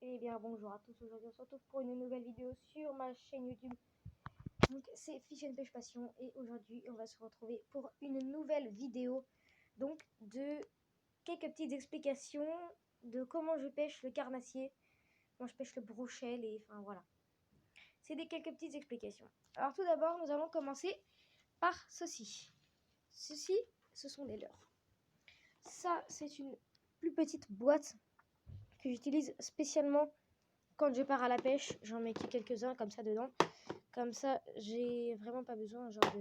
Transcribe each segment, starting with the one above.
Eh bien bonjour à tous, aujourd'hui on se retrouve pour une nouvelle vidéo sur ma chaîne YouTube. Donc c'est Fish and Pêche Passion et aujourd'hui on va se retrouver pour une nouvelle vidéo donc de quelques petites explications de comment je pêche le carnassier, comment je pêche le brochet, et enfin voilà. C'est des quelques petites explications. Alors tout d'abord nous allons commencer par ceci. Ceci, ce sont des leurres. Ça c'est une plus petite boîte que j'utilise spécialement quand je pars à la pêche. J'en mets quelques-uns comme ça dedans. Comme ça, j'ai vraiment pas besoin genre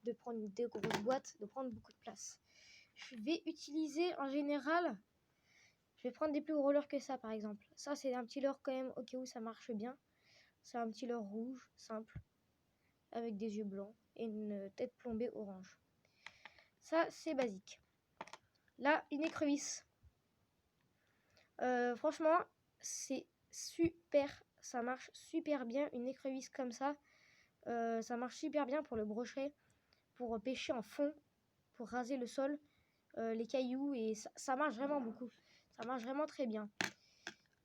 de prendre des grosses boîtes, de prendre beaucoup de place. Je vais utiliser en général, je vais prendre des plus gros leurres que ça par exemple. Ça c'est un petit leurre quand même au cas où ça marche bien. C'est un petit leurre rouge, simple, avec des yeux blancs et une tête plombée orange. Ça c'est basique. Là, une écrevisse. Franchement, c'est super, ça marche super bien. Une écrevisse comme ça, ça marche super bien pour le brochet, pour pêcher en fond, pour raser le sol, les cailloux, et ça marche vraiment beaucoup. Ça marche vraiment très bien.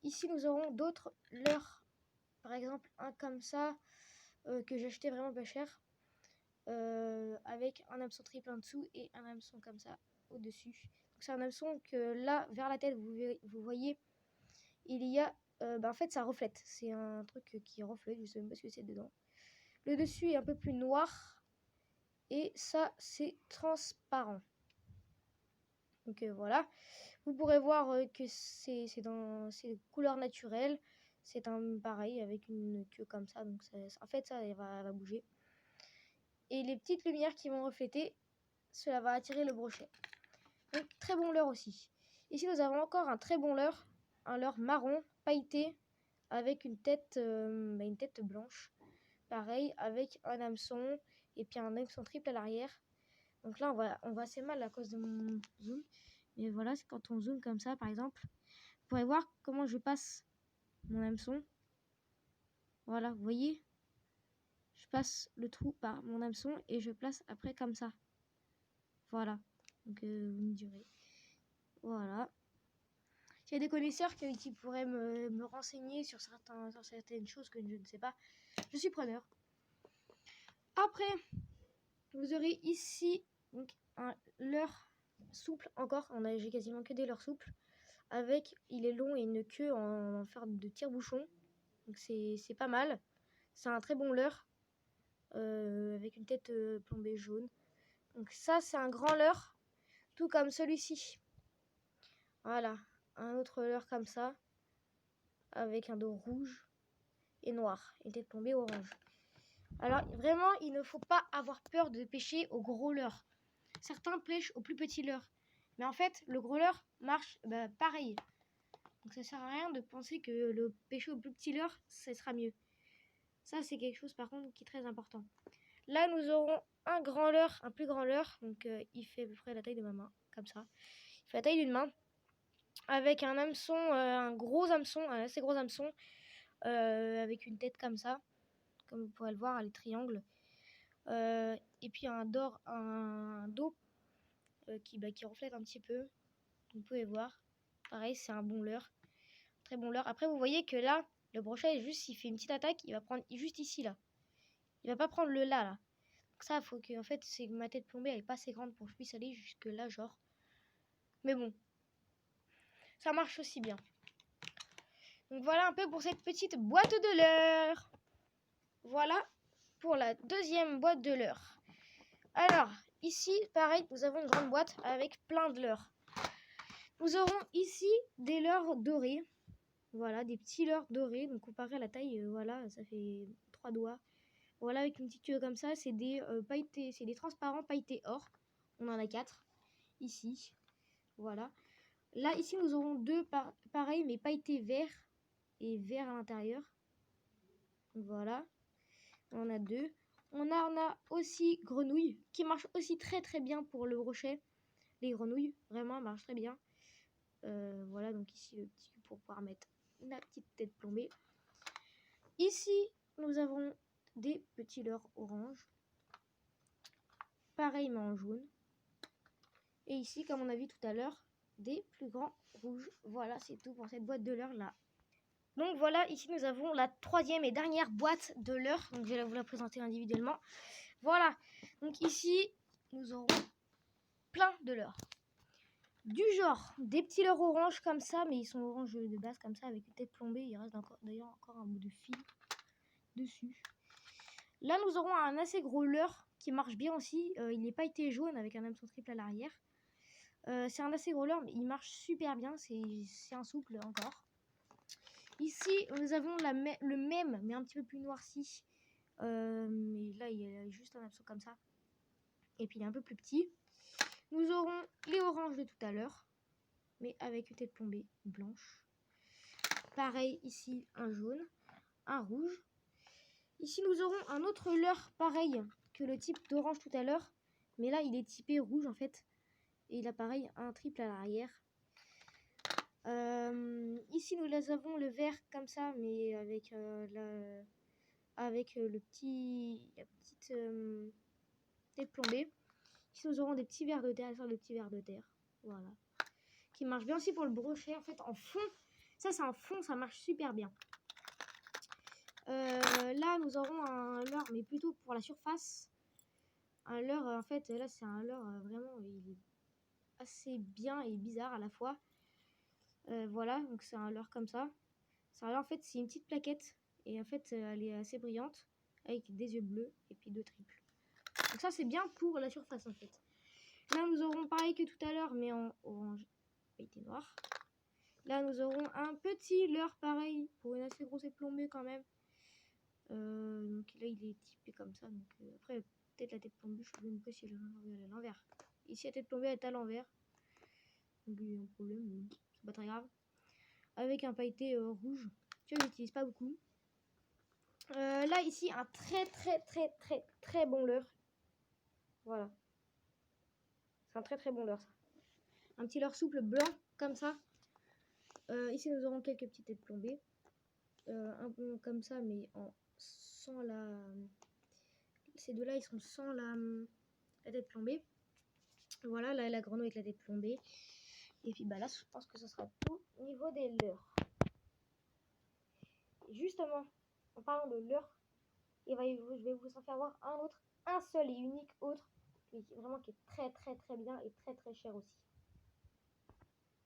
Ici, nous aurons d'autres leurres. Par exemple, un comme ça, que j'ai acheté vraiment pas cher, avec un hameçon triple en dessous et un hameçon comme ça au-dessus. C'est un hameçon que là, vers la tête, vous voyez, il y a... en fait, ça reflète. C'est un truc qui reflète, je sais même pas ce que c'est dedans. Le dessus est un peu plus noir. Et ça, c'est transparent. Donc voilà. Vous pourrez voir que c'est couleur naturelle. C'est un pareil avec une queue comme ça. Donc en fait, ça va bouger. Et les petites lumières qui vont refléter, cela va attirer le brochet. Donc très bon leurre aussi. Ici, nous avons encore un très bon leurre. Un leurre marron, pailleté, avec une tête blanche. Pareil, avec un hameçon et puis un hameçon triple à l'arrière. Donc là, on voit assez mal à cause de mon zoom. Mais voilà, c'est quand on zoome comme ça, par exemple. Vous pourrez voir comment je passe mon hameçon. Voilà, vous voyez, je passe le trou par mon hameçon et je place après comme ça. Voilà. Donc vous me direz. Voilà. S'il y a des connaisseurs qui pourraient me renseigner sur certaines choses que je ne sais pas, je suis preneur. Après, vous aurez ici donc un leurre souple encore. J'ai quasiment que des leurres souples. Avec, il est long et une queue en fer de tire-bouchon. Donc c'est pas mal. C'est un très bon leurre. Avec une tête plombée jaune. Donc ça, c'est un grand leurre. Tout comme celui-ci. Voilà. Un autre leurre comme ça. Avec un dos rouge et noir. Et une tête plombée orange. Alors vraiment, il ne faut pas avoir peur de pêcher au gros leurre. Certains pêchent au plus petit leurre. Mais en fait, le gros leurre marche pareil. Donc ça sert à rien de penser que le pêcher au plus petit leurre, ce sera mieux. Ça, c'est quelque chose par contre qui est très important. Là, nous aurons un grand leurre, un plus grand leurre. Donc il fait à peu près la taille de ma main, comme ça. Il fait la taille d'une main. Avec un hameçon, un gros hameçon, un assez gros hameçon. Avec une tête comme ça. Comme vous pourrez le voir, elle est triangle. Et puis un dos qui reflète un petit peu. Vous pouvez voir. Pareil, c'est un bon leurre. Très bon leurre. Après, vous voyez que là, le brochet, il fait une petite attaque. Il va prendre juste ici, là. Il va pas prendre le là. Donc ça, faut que, en fait, c'est ma tête plombée, elle est pas assez grande pour que je puisse aller jusque là, genre. Mais bon. Ça marche aussi bien. Donc voilà un peu pour cette petite boîte de leurre. Voilà pour la deuxième boîte de leurre. Alors, ici, pareil, nous avons une grande boîte avec plein de leurres. Nous aurons ici des leurres dorés. Voilà, des petits leurres dorés. Donc comparé à la taille, voilà, ça fait 3 doigts. Voilà, avec une petite queue comme ça, c'est des pailletés, c'est des transparents pailletés or. On en a 4 ici. Voilà. Là, ici, nous aurons deux pareils, mais pailletés vert et vert à l'intérieur. Voilà. On en a 2. On a aussi grenouilles qui marchent aussi très très bien pour le brochet. Les grenouilles, vraiment, marchent très bien. Voilà, donc ici, le petit cul pour pouvoir mettre la petite tête plombée. Ici, nous avons des petits leurres orange. Pareil, mais en jaune. Et ici, comme on a vu tout à l'heure, des plus grands rouges. Voilà, c'est tout pour cette boîte de leurres là. Donc voilà, ici nous avons la troisième et dernière boîte de leurre. Donc je vais vous la présenter individuellement. Voilà, donc ici nous aurons plein de leurres. Du genre des petits leurres orange comme ça, mais ils sont orange de base comme ça avec une tête plombée. Il reste d'ailleurs encore un bout de fil dessus. Là nous aurons un assez gros leurre qui marche bien aussi. Il n'est pas été jaune avec un hameçon triple à l'arrière. C'est un assez gros leurre, mais il marche super bien. C'est un souple encore. Ici, nous avons le même, mais un petit peu plus noirci. Mais là, il y a juste un hameçon comme ça. Et puis, il est un peu plus petit. Nous aurons les oranges de tout à l'heure, mais avec une tête plombée blanche. Pareil, ici, un jaune, un rouge. Ici, nous aurons un autre leurre pareil que le type d'orange tout à l'heure. Mais là, il est typé rouge, en fait. Et il a pareil un triple à l'arrière. Ici nous les avons le vert comme ça, mais avec la petite tête plombée. Ici nous aurons des petits vers de terre, de petits vers de terre, voilà, qui marche bien aussi pour le brochet. En fait en fond, ça c'est en fond, ça marche super bien. Là nous aurons un leurre, mais plutôt pour la surface. Un leurre, en fait là c'est un leurre vraiment, il est assez bien et bizarre à la fois. Voilà, donc c'est un leurre comme ça. Ça, là, en fait, c'est une petite plaquette. Et en fait, elle est assez brillante. Avec des yeux bleus et puis deux triples. Donc ça, c'est bien pour la surface, en fait. Là, nous aurons pareil que tout à l'heure, mais en orange et noir. Là, nous aurons un petit leurre pareil. Pour une assez grosse et plombée quand même. Donc là, il est typé comme ça. Donc après, peut-être la tête plombée, je sais même pas si elle est à l'envers. Ici, la tête plombée est à l'envers. Donc il y a un problème, mais c'est pas très grave. Avec un pailleté rouge que j'utilise pas beaucoup. Là ici un très bon leurre. Voilà, c'est un très bon leurre, ça. Un petit leurre souple blanc comme ça. Ici nous aurons quelques petites têtes plombées, un peu comme ça, mais sans la, ces deux là ils sont sans la tête plombée. Voilà, là la grenouille avec la tête plombée. Et puis bah là je pense que ce sera tout au niveau des leurres. Et justement, en parlant de leurres, je vais vous en faire voir un seul et unique autre, qui est très bien et très cher aussi.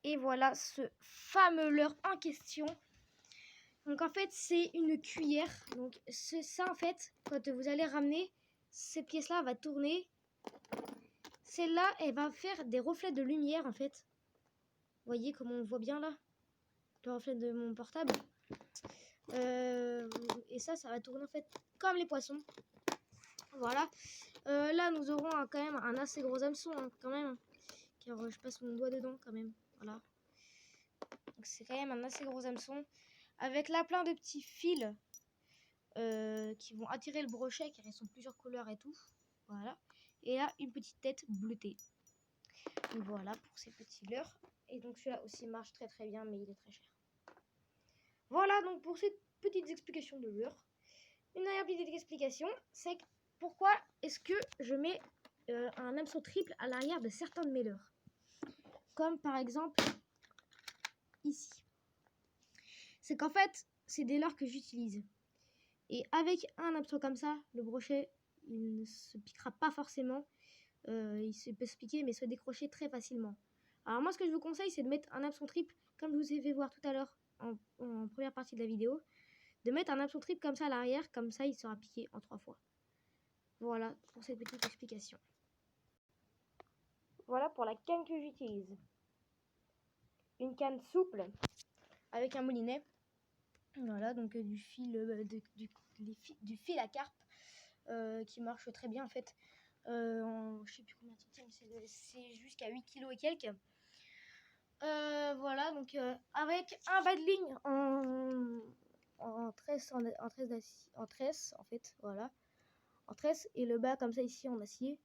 Et voilà ce fameux leurre en question. Donc en fait c'est une cuillère. Donc c'est ça en fait, quand vous allez ramener, cette pièce là va tourner. Celle-là elle va faire des reflets de lumière en fait. Vous voyez comment on voit bien là le reflet de mon portable. Et ça va tourner en fait comme les poissons. Voilà. Là nous aurons quand même un assez gros hameçon hein, quand même. Car je passe mon doigt dedans quand même. Voilà. Donc c'est quand même un assez gros hameçon. Avec là plein de petits fils qui vont attirer le brochet car ils sont plusieurs couleurs et tout. Voilà. Et là une petite tête bleutée. Donc voilà pour ces petits leurres. Et donc celui-là aussi marche très bien mais il est très cher. Voilà donc pour ces petites explications de leurres. Une dernière petite explication, c'est pourquoi est-ce que je mets un hameçon triple à l'arrière de certains de mes leurres. Comme par exemple ici. C'est qu'en fait, c'est des leurres que j'utilise. Et avec un hameçon comme ça, le brochet, il ne se piquera pas forcément. Il peut se piquer, mais se décrocher très facilement. Alors moi, ce que je vous conseille, c'est de mettre un hameçon triple, comme je vous ai fait voir tout à l'heure en première partie de la vidéo. De mettre un hameçon triple comme ça à l'arrière, comme ça, il sera piqué en 3 fois. Voilà pour cette petite explication. Voilà pour la canne que j'utilise. Une canne souple avec un moulinet. Voilà, donc du fil à carpe qui marche très bien en fait. Je sais plus combien de centimes, c'est jusqu'à 8 kg et quelques. Voilà, donc avec un bas de ligne en tresse en fait, voilà. En tresse et le bas comme ça ici en acier.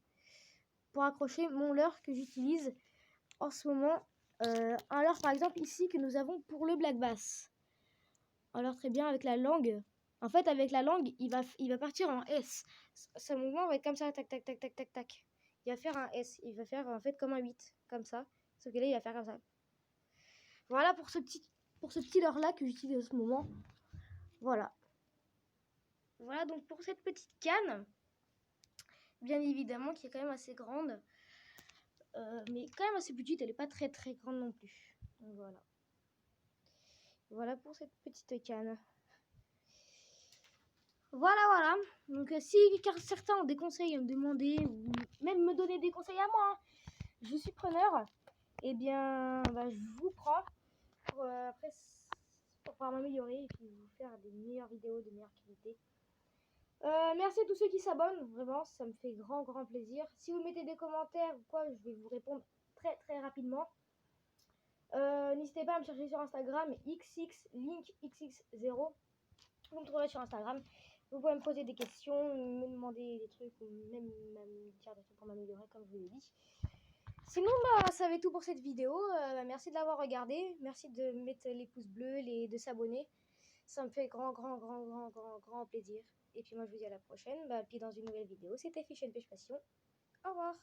Pour accrocher mon leurre que j'utilise en ce moment. Un leurre par exemple ici que nous avons pour le black bass. Un leurre très bien avec la langue. En fait avec la langue il va partir en S. Son mouvement va être comme ça, tac tac tac tac tac tac. Il va faire un S, il va faire en fait comme un 8, comme ça. Sauf que là il va faire comme ça. Voilà pour pour ce petit leurre là que j'utilise en ce moment. Voilà. Voilà donc pour cette petite canne. Bien évidemment qui est quand même assez grande. Mais quand même assez petite, elle n'est pas très très grande non plus. Donc voilà. Voilà pour cette petite canne. Voilà. Donc si car certains ont des conseils à me demander ou même me donner des conseils à moi, hein, je suis preneur. Et bien, je vous prends pour après pour pouvoir m'améliorer et puis vous faire des meilleures vidéos de meilleure qualité. Merci à tous ceux qui s'abonnent, vraiment, ça me fait grand plaisir. Si vous mettez des commentaires ou quoi, je vais vous répondre très rapidement. N'hésitez pas à me chercher sur Instagram, xxlinkxx0. Vous me trouverez sur Instagram. Vous pouvez me poser des questions, me demander des trucs, ou même me dire des trucs pour m'améliorer, comme je vous l'ai dit. Sinon, ça va être tout pour cette vidéo. Merci de l'avoir regardé. Merci de mettre les pouces bleus, de s'abonner. Ça me fait grand plaisir. Et puis moi, je vous dis à la prochaine. Puis dans une nouvelle vidéo, c'était Fish and Pêche Passion. Au revoir.